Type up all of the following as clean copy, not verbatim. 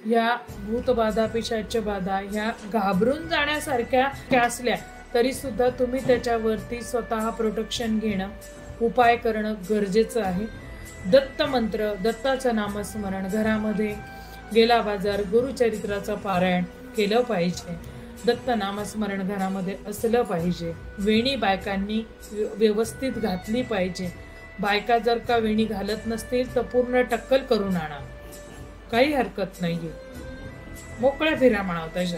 ह्या भूतबाधा पिशाच बाधा ह्या घाबरून जाण्यासारख्या असल्या तरी सुद्धा तुम्ही त्याच्यावरती स्वतः प्रोटेक्शन घेणं, उपाय करणं गरजेचं आहे. दत्त मंत्र, दत्ताचं नामस्मरण, घरामध्ये गेला बाजार गुरुचरित्राचं पारायण केलं पाहिजे. दत्त नामस्मरण घरामध्ये असलं पाहिजे. वेणी बायकांनी व्यवस्थित घातली पाहिजे. बायका जर का वेणी घालत नसतील तर पूर्ण टक्कल करून आणा, काही हरकत नाहीये, मोकळ्या फिरा म्हणावं. तशा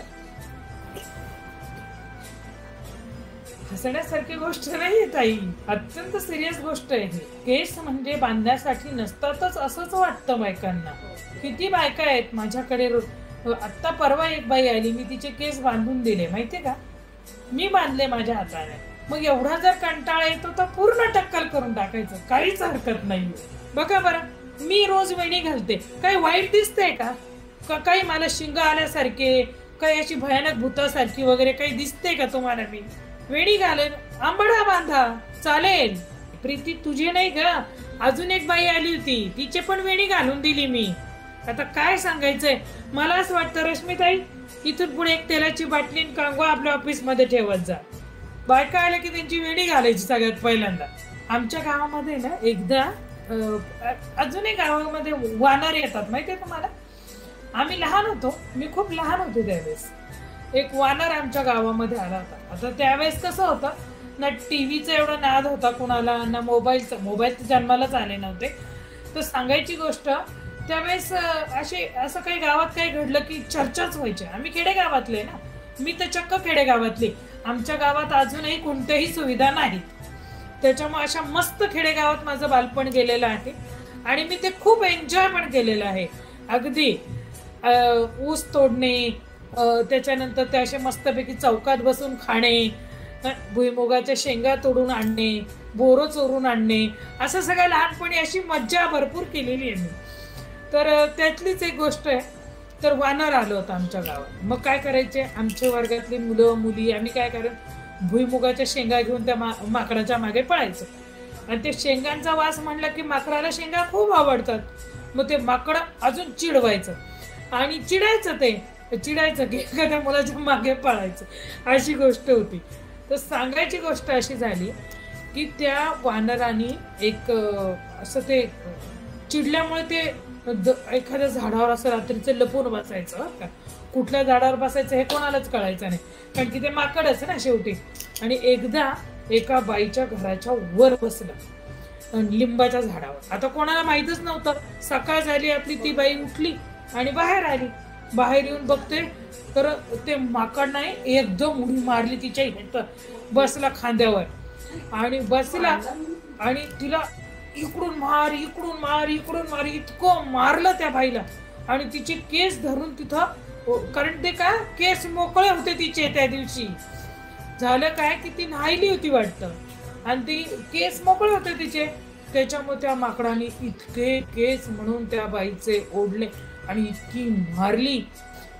हसण्यासारखी गोष्ट नाहीये ताई, अत्यंत सिरियस गोष्ट आहे. केस म्हणजे बांधण्यासाठी नसतातच असंच वाटतं बायकांना. किती बायका आहेत माझ्याकडे, आत्ता परवा एक बाई आली, मी तिचे केस बांधून दिले माहितीये का, मी बांधले माझ्या हाताने. मग एवढा जर कंटाळा येतो तर पूर्ण टक्कल करून टाकायचं, काहीच हरकत नाही. बघा बरं, मी रोज वेणी घालते, काही वाईट दिसतंय का? काही मला शिंग आल्यासारखे, काही अशी भयानक भूतासारखी वगैरे काही दिसते का तुम्हाला? मी वेणी घालेन, आंबडा बांधा चालेल. प्रीती तुझी नाही का, अजून एक बाई आली होती, तिचे पण वेणी घालून दिली मी. आता काय सांगायचंय, मला असं वाटतं रश्मीताई, इथून पुढे एक तेलाची बाटली कांगवा आपल्या ऑफिस मध्ये ठेवत जा. बायका आल्या की त्यांची वेणी घालायची सगळ्यात पहिल्यांदा. आमच्या गावामध्ये ना एकदा अजूनही गावामध्ये वानर येतात माहितीये तुम्हाला. आम्ही लहान होतो, मी खूप लहान होते त्यावेळेस. एक वानर आमच्या गावामध्ये आला होता. आता त्यावेळेस कसं होतं ना, टीव्हीचा एवढा नाद होता कुणाला ना, मोबाईल तर जन्मालाच आले नव्हते. तर सांगायची गोष्ट, त्यावेळेस असं काही गावात काही घडलं की चर्चाच व्हायची. आम्ही खेडेगावातले ना, मी तर चक्क खेडेगावातली. आमच्या गावात अजूनही कोणत्याही सुविधा नाहीत, त्याच्यामुळे अशा मस्त खेडेगावात माझं बालपण गेलेलं आहे आणि मी ते खूप एन्जॉय पण केलेलं आहे. अगदी ऊस तोडणे, त्याच्यानंतर ते असे मस्तपैकी चौकात बसून खाणे, भुईमुगाच्या शेंगा तोडून आणणे, बोरं चोरून आणणे, असं सगळं लहानपणी अशी मज्जा भरपूर केलेली आहे मी. तर त्यातलीच एक गोष्ट आहे. तर वानर आलं होतं आमच्या गावात. मग काय करायचे, आमच्या वर्गातली मुलं मुली आम्ही काय करायचं, भुईमुगाच्या शेंगा घेऊन त्या माकडाच्या मागे पळायचं. आणि ते शेंगांचा वास म्हणला की माकडाला शेंगा खूप आवडतात. मग ते माकडं अजून चिडवायचं आणि चिडायचं की एखाद्या मुलाच्या मागे पळायचं, अशी गोष्ट होती. तर सांगायची गोष्ट अशी झाली की त्या वानराने एक असं ते चिडल्यामुळे ते एखाद्या झाडावर असं रात्रीचं लपून बसायचं. का कुठल्या झाडावर बसायचं हे कोणालाच कळायचं नाही, कारण की ते माकडच ना शेवटी. आणि एकदा एका बाईच्या घराच्या वर बसलं, लिंबाच्या झाडावर. आता कोणाला माहितच नव्हतं. सकाळ झाली आपली, ती बाई उठली आणि बाहेर आली. बाहेर येऊन बघते तर ते माकड नाही, एकदम उडी मारली तिच्या इथं, बसला खांद्यावर आणि बसला आणि तिला इकडून मार इकडून मार इकडून मार, इतकं मारलं त्या बाईला. आणि तिचे केस धरून तिथं, कारण ते काय केस मोकळे होते तिचे त्या दिवशी. झालं काय की ती न्हायली होती वाटतं आणि ती केस मोकळे होते तिचे, त्याच्यामुळे त्या माकडाने इतके केस म्हणून त्या बाईचे ओढले आणि इतकी मारली.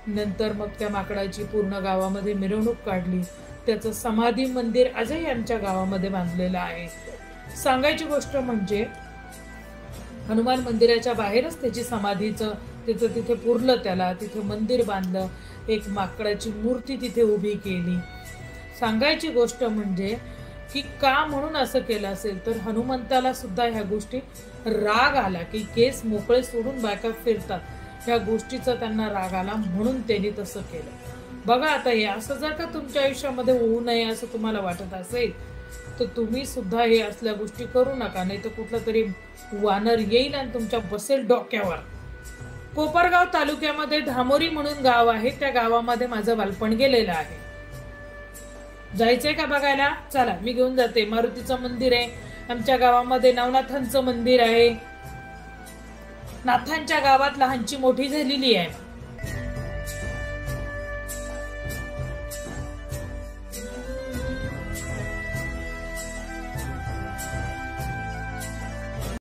नंतर मग त्या माकडाची पूर्ण गावामध्ये मिरवणूक काढली. त्याचं समाधी मंदिर आजही आमच्या गावामध्ये बांधलेलं आहे. सांगायची गोष्ट म्हणजे हनुमान मंदिराच्या बाहेरच त्याची समाधीचं तिथे पुरलं, त्याला तिथे मंदिर बांधलं, एक माकडाची मूर्ती तिथे उभी केली. सांगायची गोष्ट म्हणजे की का म्हणून असं केलं असेल तर हनुमंताला सुद्धा ह्या गोष्टी राग आला की केस मोकळे सोडून बायका फिरतात, ह्या गोष्टीचा त्यांना राग आला म्हणून त्यांनी तसं केलं. बघा आता हे असं जर का तुमच्या आयुष्यामध्ये होऊ नये असं तुम्हाला वाटत असेल तर तुम्ही सुद्धा हे असल्या गोष्टी करू नका, नाही तर कुठला तरी वानर येईल आणि तुमच्या बसेल डोक्यावर. कोपरगाव तालुक्यामध्ये धामोरी म्हणून गाव आहे, त्या गावामध्ये माझं बालपण गेलेलं आहे. जायचंय का बघायला? चला मी घेऊन जाते. मारुतीचं मंदिर आहे आमच्या गावामध्ये, नवनाथांचं मंदिर आहे. नाथांच्या गावात लहानची मोठी झालेली आहे.